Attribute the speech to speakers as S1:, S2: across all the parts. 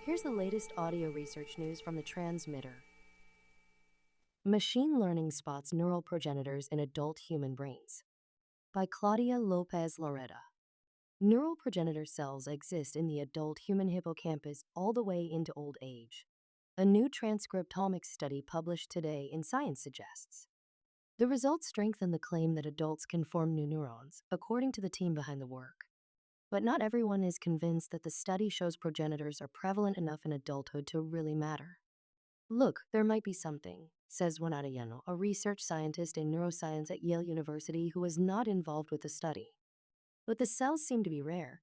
S1: Here's the latest audio research news from the transmitter. Machine learning spots neural progenitors in adult human brains. By Claudia Lopez Loretta. Neural progenitor cells exist in the adult human hippocampus all the way into old age. A new transcriptomics study published today in Science suggests. The results strengthen the claim that adults can form new neurons, according to the team behind the work. But not everyone is convinced that the study shows progenitors are prevalent enough in adulthood to really matter. Look, there might be something, says Juan Arellano, a research scientist in neuroscience at Yale University who was not involved with the study. But the cells seem to be rare,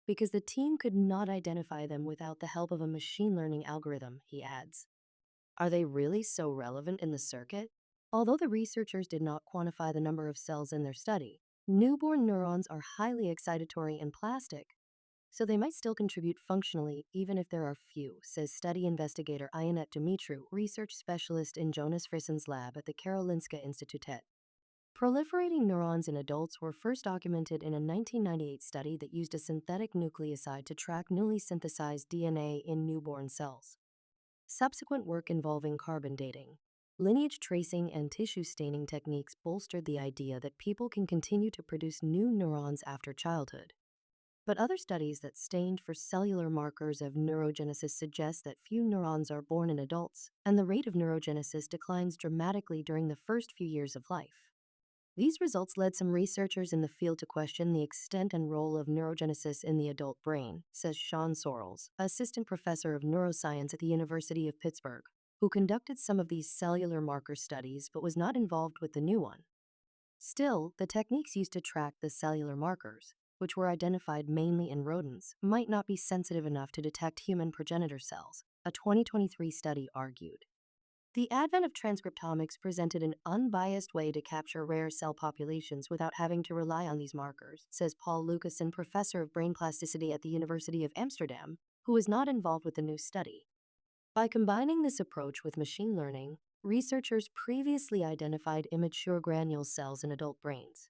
S1: because the team could not identify them without the help of a machine learning algorithm, he adds. Are they really so relevant in the circuit? Although the researchers did not quantify the number of cells in their study, newborn neurons are highly excitatory and plastic, so they might still contribute functionally even if there are few, says study investigator Ionette Dumitru, research specialist in Jonas Frissen's lab at the Karolinska Institutet. Proliferating neurons in adults were first documented in a 1998 study that used a synthetic nucleoside to track newly synthesized DNA in newborn cells. Subsequent work involving carbon dating, lineage tracing, and tissue staining techniques bolstered the idea that people can continue to produce new neurons after childhood. But other studies that stained for cellular markers of neurogenesis suggest that few neurons are born in adults, and the rate of neurogenesis declines dramatically during the first few years of life. These results led some researchers in the field to question the extent and role of neurogenesis in the adult brain, says Sean Sorrells, assistant professor of neuroscience at the University of Pittsburgh, who conducted some of these cellular marker studies but was not involved with the new one. Still, the techniques used to track the cellular markers, which were identified mainly in rodents, might not be sensitive enough to detect human progenitor cells, a 2023 study argued. The advent of transcriptomics presented an unbiased way to capture rare cell populations without having to rely on these markers, says Paul Lucassen, professor of brain plasticity at the University of Amsterdam, who is not involved with the new study. By combining this approach with machine learning, researchers previously identified immature granule cells in adult brains.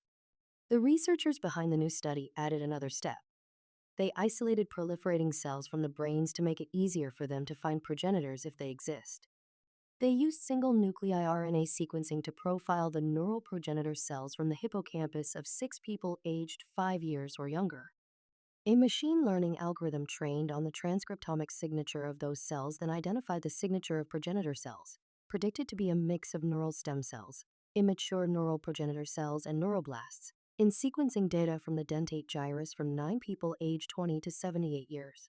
S1: The researchers behind the new study added another step. They isolated proliferating cells from the brains to make it easier for them to find progenitors if they exist. They used single nuclei RNA sequencing to profile the neural progenitor cells from the hippocampus of 6 people aged 5 years or younger. A machine learning algorithm trained on the transcriptomic signature of those cells then identified the signature of progenitor cells, predicted to be a mix of neural stem cells, immature neural progenitor cells, and neuroblasts, in sequencing data from the dentate gyrus from 9 people aged 20 to 78 years.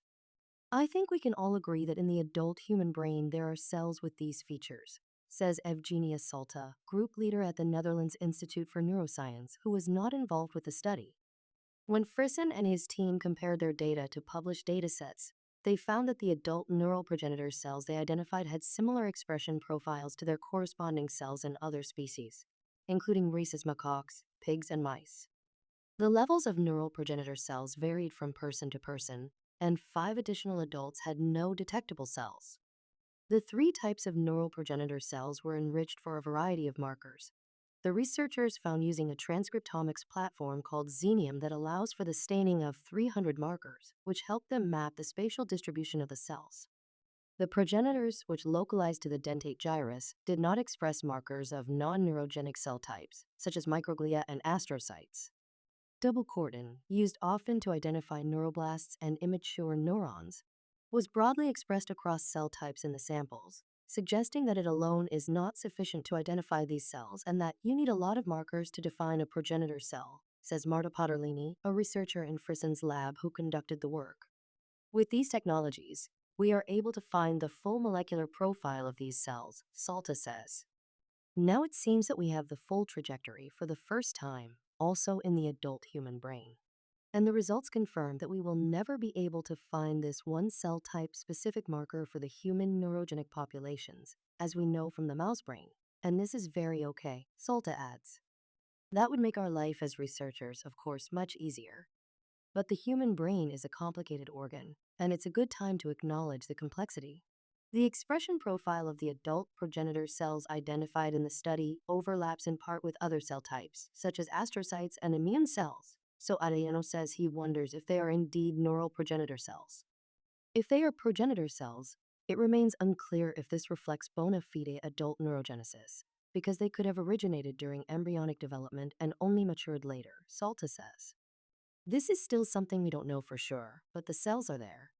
S1: I think we can all agree that in the adult human brain there are cells with these features, says Evgenia Salta, group leader at the Netherlands Institute for Neuroscience, who was not involved with the study. When Frissen and his team compared their data to published datasets, they found that the adult neural progenitor cells they identified had similar expression profiles to their corresponding cells in other species, including rhesus macaques, pigs, and mice. The levels of neural progenitor cells varied from person to person, and 5 additional adults had no detectable cells. The 3 types of neural progenitor cells were enriched for a variety of markers. The researchers found using a transcriptomics platform called Xenium that allows for the staining of 300 markers, which helped them map the spatial distribution of the cells. The progenitors, which localized to the dentate gyrus, did not express markers of non-neurogenic cell types, such as microglia and astrocytes. Double cordon, used often to identify neuroblasts and immature neurons, was broadly expressed across cell types in the samples, suggesting that it alone is not sufficient to identify these cells and that you need a lot of markers to define a progenitor cell, says Marta Potterlini, a researcher in Frissen's lab who conducted the work. With these technologies, we are able to find the full molecular profile of these cells, Salta says. Now it seems that we have the full trajectory for the first time, also in the adult human brain. And the results confirm that we will never be able to find this one cell type specific marker for the human neurogenic populations, as we know from the mouse brain. And this is very okay, Salta adds. That would make our life as researchers, of course, much easier. But the human brain is a complicated organ, and it's a good time to acknowledge the complexity. The expression profile of the adult progenitor cells identified in the study overlaps in part with other cell types, such as astrocytes and immune cells, so Arellano says he wonders if they are indeed neural progenitor cells. If they are progenitor cells, it remains unclear if this reflects bona fide adult neurogenesis, because they could have originated during embryonic development and only matured later, Salta says. This is still something we don't know for sure, but the cells are there.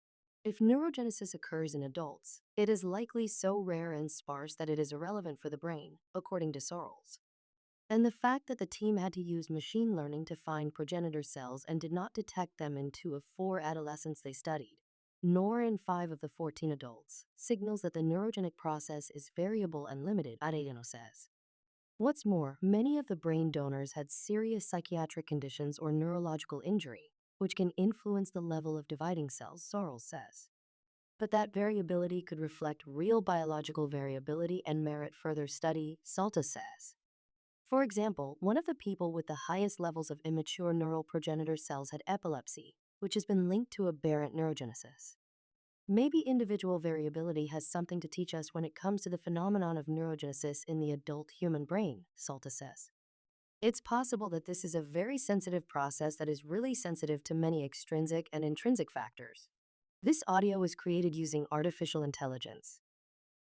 S1: If neurogenesis occurs in adults, it is likely so rare and sparse that it is irrelevant for the brain, according to Sorrells. And the fact that the team had to use machine learning to find progenitor cells and did not detect them in 2 of 4 adolescents they studied, nor in 5 of the 14 adults, signals that the neurogenic process is variable and limited, Arellano says. What's more, many of the brain donors had serious psychiatric conditions or neurological injury, which can influence the level of dividing cells, Sorrells says. But that variability could reflect real biological variability and merit further study, Salta says. For example, one of the people with the highest levels of immature neural progenitor cells had epilepsy, which has been linked to aberrant neurogenesis. Maybe individual variability has something to teach us when it comes to the phenomenon of neurogenesis in the adult human brain, Salta says. It's possible that this is a very sensitive process that is really sensitive to many extrinsic and intrinsic factors. This audio was created using artificial intelligence.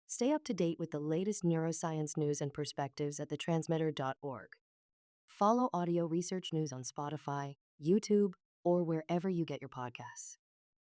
S1: Stay up to date with the latest neuroscience news and perspectives at thetransmitter.org. Follow audio research news on Spotify, YouTube, or wherever you get your podcasts.